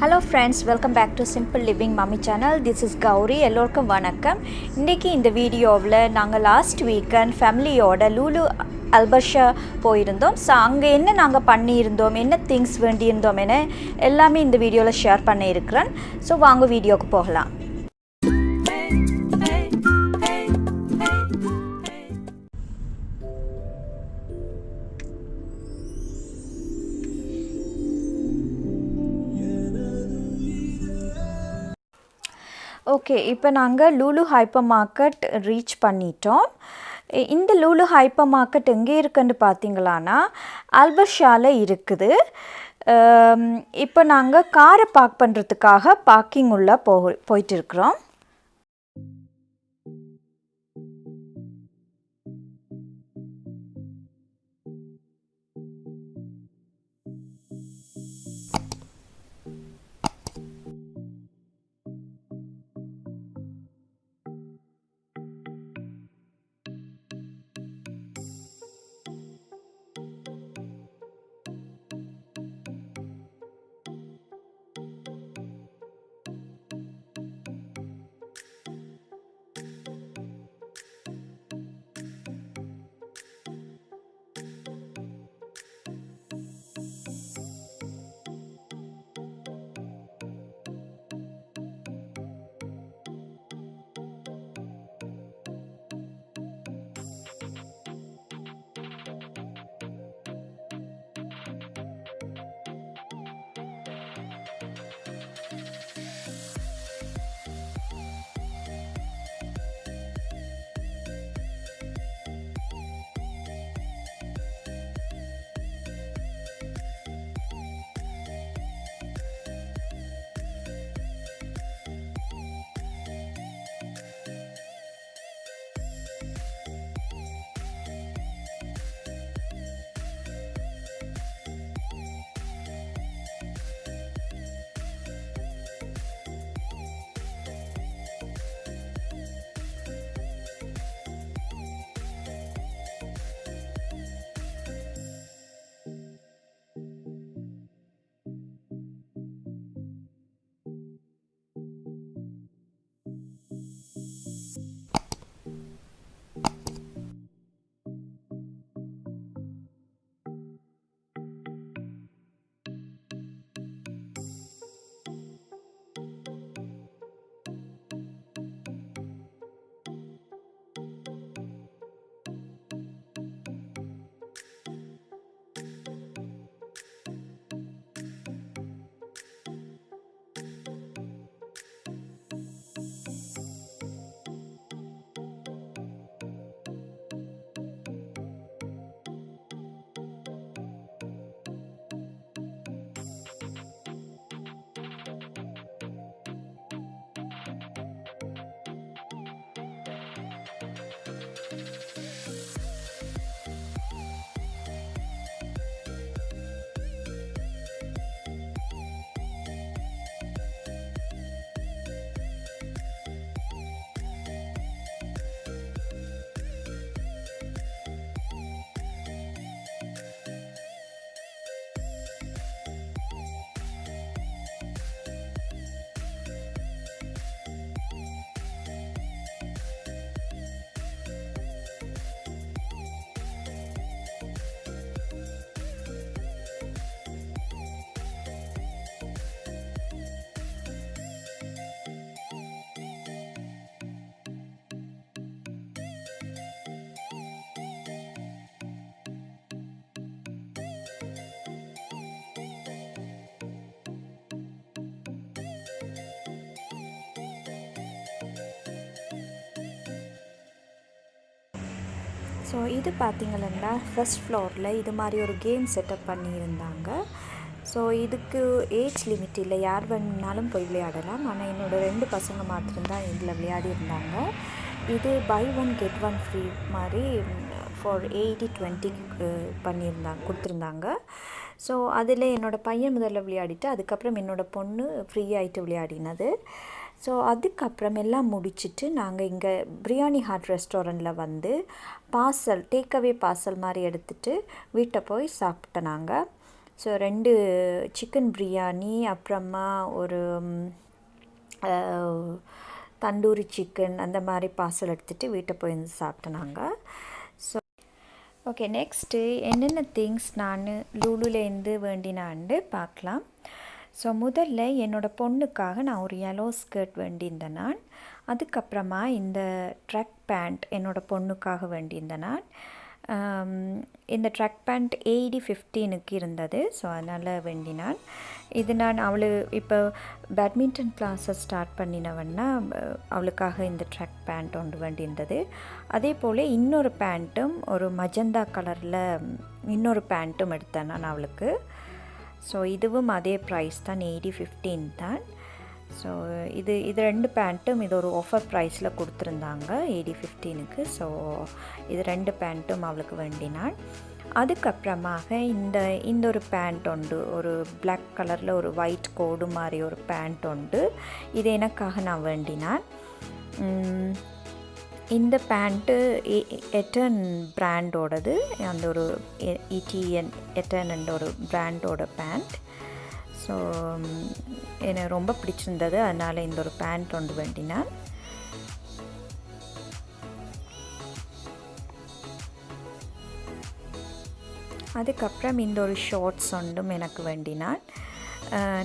Hello friends, welcome back to Simple Living Mummy channel. This is Gauri. எல்லோருக்கும் வணக்கம். இன்னைக்கு இந்த வீடியோவில் நாங்கள் லாஸ்ட் வீக்கெண்ட் ஃபேமிலியோட LuLu Albarsha போயிருந்தோம். ஸோ அங்கே என்ன நாங்கள் பண்ணியிருந்தோம், என்ன திங்ஸ் வேண்டியிருந்தோம் என எல்லாமே இந்த வீடியோவில் ஷேர் பண்ணியிருக்கிறேன். ஸோ வாங்க வீடியோக்கு போகலாம். ஓகே, இப்போ நாங்கள் LuLu hypermarket ரீச் பண்ணிட்டோம். இந்த LuLu hypermarket எங்கே இருக்குன்னு பார்த்தீங்களான்னா அல்பர்ஷாவில் இருக்குது. இப்போ நாங்கள் காரை பார்க் பண்ணுறதுக்காக பார்க்கிங் உள்ள போயிட்டு இருக்கிறோம். ஸோ இது பார்த்திங்கன்னா ஃபர்ஸ்ட் ஃப்ளோரில் இது மாதிரி ஒரு கேம் செட்டப் பண்ணியிருந்தாங்க. ஸோ இதுக்கு ஏஜ் லிமிட் இல்லை, யார் வேணுனாலும் போய் விளையாடலாம். ஆனால் என்னோடய 2 பசங்க மாத்திரம்தான் இதில் விளையாடி இருந்தாங்க. இது பை 1 get 1 ஃப்ரீ மாதிரி ஃபார் 80-20 கொடுத்துருந்தாங்க. ஸோ அதில் என்னோடய பையன் முதல்ல விளையாடிட்டு அதுக்கப்புறம் என்னோடய பொண்ணு ஃப்ரீ ஆகிட்டு விளையாடினது. ஸோ அதுக்கப்புறம் எல்லாம் முடிச்சுட்டு நாங்கள் இங்கே பிரியாணி ஹாட் ரெஸ்டாரண்ட்டில் வந்து பார்சல் டேக்அவே பார்சல் மாதிரி எடுத்துகிட்டு வீட்டை போய் சாப்பிட்டோம் நாங்கள். ஸோ 2 சிக்கன் பிரியாணி, அப்புறமா ஒரு தந்தூரி சிக்கன் அந்த மாதிரி பார்சல் எடுத்துகிட்டு வீட்டை போய் வந்து சாப்பிட்டோம் நாங்கள். ஸோ ஓகே, நெக்ஸ்ட்டு என்னென்ன திங்ஸ் நான் லூலுலேருந்து வேண்டினான்னு பார்க்கலாம். ஸோ முதல்ல என்னோடய பொண்ணுக்காக நான் ஒரு yellow ஸ்கர்ட் வேண்டியிருந்தேன் நான். அதுக்கப்புறமா இந்த ட்ரக் பேண்ட் என்னோடய பொண்ணுக்காக வேண்டியிருந்தேன் நான். இந்த ட்ரக் பேண்ட் AD15க்கு இருந்தது. ஸோ அதனால் வேண்டினான். இது நான் இப்போ பேட்மிண்டன் கிளாஸை ஸ்டார்ட் பண்ணினவன்னா அவளுக்காக இந்த ட்ரக் பேண்ட் ஒன்று வேண்டியிருந்தது. அதே போல் இன்னொரு பேண்ட்டும் ஒரு மஜந்தா கலரில் இன்னொரு பேண்ட்டும் எடுத்தேன் நான் அவளுக்கு. ஸோ இதுவும் அதே ப்ரைஸ் தான், AD15 தான். ஸோ இது 2 பேண்ட்டும் இது ஒரு ஆஃபர் ப்ரைஸில் கொடுத்துருந்தாங்க AD15க்கு. ஸோ இது 2 பேண்ட்டும் அவளுக்கு வேண்டினான். அதுக்கப்புறமாக இந்த ஒரு பேண்ட் உண்டு, ஒரு பிளாக் கலரில் ஒரு ஒயிட் கோடு மாதிரி ஒரு பேண்ட் உண்டு. இது எனக்காக நான் வேண்டினான். இந்த பேண்ட்டு எட்டர்ன் பிராண்டோடது, அந்த ஒரு எட்டர்ன் ஒரு பிராண்டோட பேண்ட். ஸோ எனக்கு ரொம்ப பிடிச்சிருந்தது, அதனால் இந்த ஒரு பேண்ட் ஒன்று வேண்டினான். அதுக்கப்புறம் இந்த ஒரு ஷார்ட்ஸ் ஒன்றும் எனக்கு வேண்டினான்.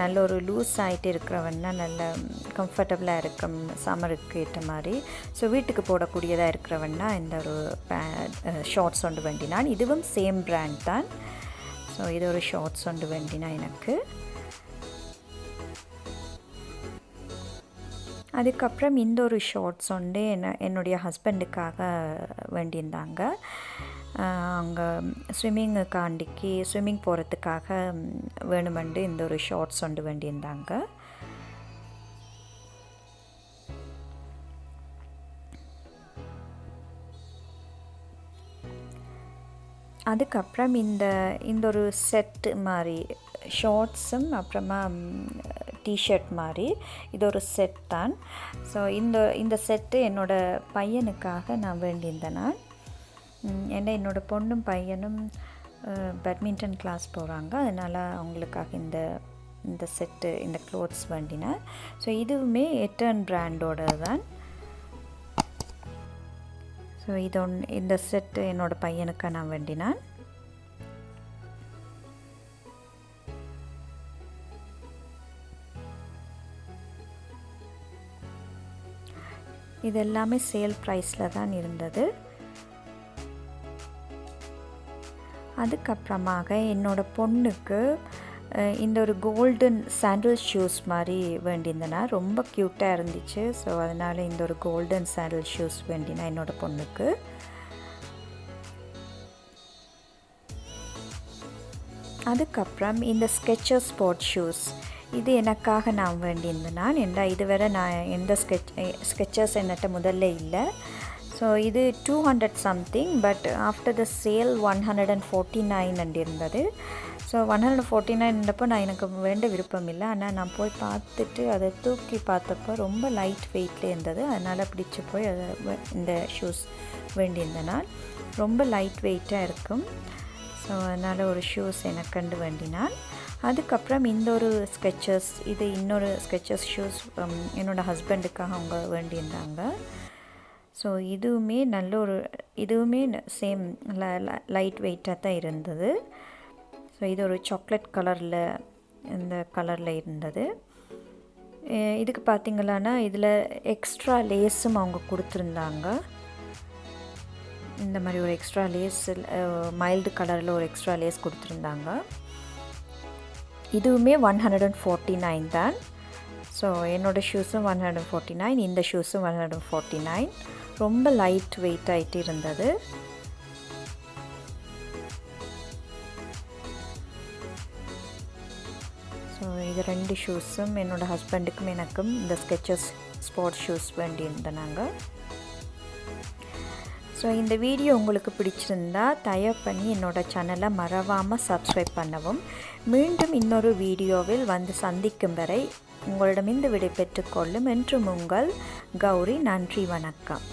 நல்ல ஒரு லூஸ் ஆகிட்டு இருக்கிறவன்னா நல்ல கம்ஃபர்டபுளாக இருக்கும் சம்மருக்கு ஏற்ற மாதிரி. ஸோ வீட்டுக்கு போடக்கூடியதாக இருக்கிறவன்னா இந்த ஒரு ஷார்ட்ஸ் ஒன்று வேண்டினான். இதுவும் சேம் பிராண்ட் தான். ஸோ இது ஒரு ஷார்ட்ஸ் ஒன்று வேண்டினா எனக்கு. அதுக்கப்புறம் இந்த ஒரு ஷார்ட்ஸ் ஒன்று என்னுடைய ஹஸ்பண்டுக்காக வேண்டியிருந்தாங்க. அங்கே ஸ்விம்மிங் போகிறதுக்காக வேணுமெண்டு இந்த ஒரு ஷார்ட்ஸ் ஒன்று வேண்டியிருந்தாங்க. அதுக்கப்புறம் இந்த ஒரு செட்டு மாதிரி ஷார்ட்ஸும் அப்புறமா டிஷர்ட் மாதிரி இது ஒரு செட் தான். ஸோ இந்த செட்டு என்னோடய பையனுக்காக நான் வேண்டியிருந்தேன் நான். ஏன்னா என்னோடய பொண்ணும் பையனும் பேட்மிண்டன் கிளாஸ் போகிறாங்க, அதனால் அவங்களுக்காக இந்த செட்டு இந்த க்ளோத்ஸ் வேண்டினேன். ஸோ இதுவுமே எட்டர்ன் பிராண்டோட தான். ஸோ இந்த செட்டு என்னோடய பையனுக்காக நான் வேண்டினேன். இது எல்லாமே சேல் ப்ரைஸில் தான் இருந்தது. அதுக்கப்புறமாக என்னோடய பொண்ணுக்கு இந்த ஒரு கோல்டன் சாண்டில் ஷூஸ் மாதிரி வேண்டியிருந்தேன்னா ரொம்ப க்யூட்டாக இருந்துச்சு. ஸோ அதனால் இந்த ஒரு கோல்டன் சாண்டில் ஷூஸ் வேண்டினா என்னோடய பொண்ணுக்கு. அதுக்கப்புறம் இந்த ஸ்கெச்சர்ஸ் ஸ்போர்ட் ஷூஸ் இது எனக்காக நான் வேண்டியிருந்தேன். ஏன்னா இதுவரை நான் எந்த ஸ்கெச்சர்ஸ் என்கிட்ட முதல்ல இல்லை. ஸோ இது 200 something, but after the sale 149 இருந்தது. ஸோ 149 நான் எனக்கு வேண்ட விருப்பம் இல்லை. ஆனால் நான் போய் பார்த்துட்டு அதை தூக்கி பார்த்தப்போ ரொம்ப லைட் வெயிட்டில் இருந்தது. அதனால் பிடிச்சி போய் இந்த ஷூஸ் வேண்டியிருந்தேன் நான். ரொம்ப லைட் வெயிட்டாக இருக்கும். ஸோ அதனால் ஒரு ஷூஸ் எனக்கு கண்டு வேண்டினான். அதுக்கப்புறம் இந்த ஒரு ஸ்கெச்சர்ஸ், இது இன்னொரு ஸ்கெச்சர்ஸ் ஷூஸ் என்னோடய ஹஸ்பண்டுக்காக அவங்க வேண்டியிருந்தாங்க. ஸோ இதுவுமே சேம் லைட் வெயிட்டாக தான் இருந்தது. ஸோ இது ஒரு சாக்லேட் கலரில் இந்த கலரில் இருந்தது. இதுக்கு பார்த்திங்களான்னா இதில் எக்ஸ்ட்ரா லேஸும் அவங்க கொடுத்துருந்தாங்க. இந்த மாதிரி ஒரு எக்ஸ்ட்ரா லேஸ் மைல்டு கலரில் ஒரு எக்ஸ்ட்ரா லேஸ் கொடுத்துருந்தாங்க. இதுவுமே 149 தான். ஸோ என்னோடய ஷூஸும் 149, இந்த ஷூஸும் 149. ரொம்ப லைட் வெயிட் ஆகிட்டு இருந்தது. ஸோ இது 2 ஷூஸும் என்னோடய ஹஸ்பண்டுக்கும் எனக்கும் இந்த ஸ்கெச்சர்ஸ் ஸ்போர்ட் ஷூஸ் வேண்டியிருந்தாங்க. ஸோ இந்த வீடியோ உங்களுக்கு பிடிச்சிருந்தா தயவு பண்ணி என்னோடய சேனலை மறவாமல் சப்ஸ்கிரைப் பண்ணவும். மீண்டும் இன்னொரு வீடியோவில் வந்து சந்திக்கும் வரை உங்களிடமிருந்து விடை பெற்றுக்கொள்ளும் என்றும் உங்கள் கௌரி. நன்றி, வணக்கம்.